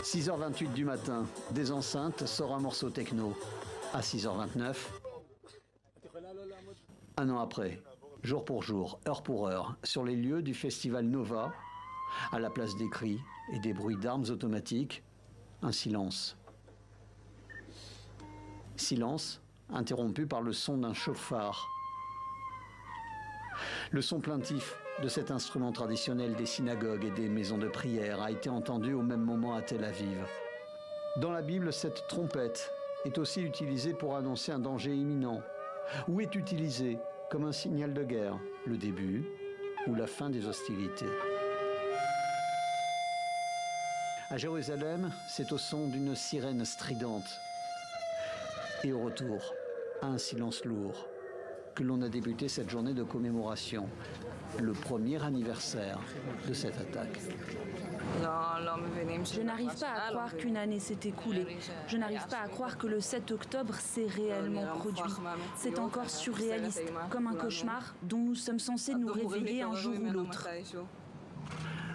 6h28 du matin, des enceintes sort un morceau techno. À 6h29, un an après, jour pour jour, heure pour heure, sur les lieux du festival Nova, à la place des cris et des bruits d'armes automatiques, un silence. Silence interrompu par le son d'un chauffard. Le son plaintif de cet instrument traditionnel des synagogues et des maisons de prière a été entendu au même moment à Tel Aviv. Dans la Bible, cette trompette est aussi utilisée pour annoncer un danger imminent, ou est utilisée comme un signal de guerre, le début ou la fin des hostilités. À Jérusalem, c'est au son d'une sirène stridente. Et au retour, à un silence lourd, que l'on a débuté cette journée de commémoration, le premier anniversaire de cette attaque. Je n'arrive pas à croire qu'une année s'est écoulée. Je n'arrive pas à croire que le 7 octobre s'est réellement produit. C'est encore surréaliste, comme un cauchemar dont nous sommes censés nous réveiller un jour ou l'autre.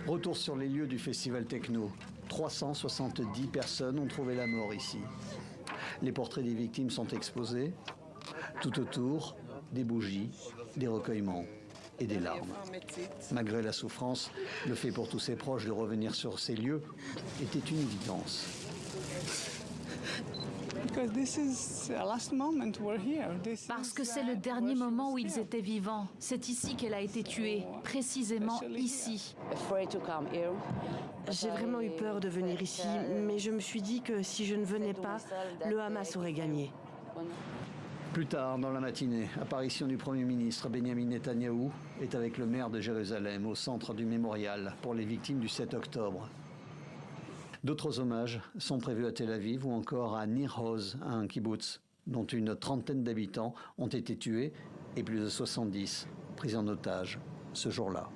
Retour sur les lieux du festival techno. 370 personnes ont trouvé la mort ici. Les portraits des victimes sont exposés. Tout autour, des bougies, des recueillements et des larmes. Malgré la souffrance, le fait pour tous ses proches de revenir sur ces lieux était une évidence. Parce que c'est le dernier moment où ils étaient vivants. C'est ici qu'elle a été tuée, précisément ici. J'ai vraiment eu peur de venir ici, mais je me suis dit que si je ne venais pas, le Hamas aurait gagné. Plus tard, dans la matinée, apparition du Premier ministre Benjamin Netanyahou est avec le maire de Jérusalem au centre du mémorial pour les victimes du 7 octobre. D'autres hommages sont prévus à Tel Aviv ou encore à Nir Oz, un kibbutz, dont une trentaine d'habitants ont été tués et plus de 70 pris en otage ce jour-là.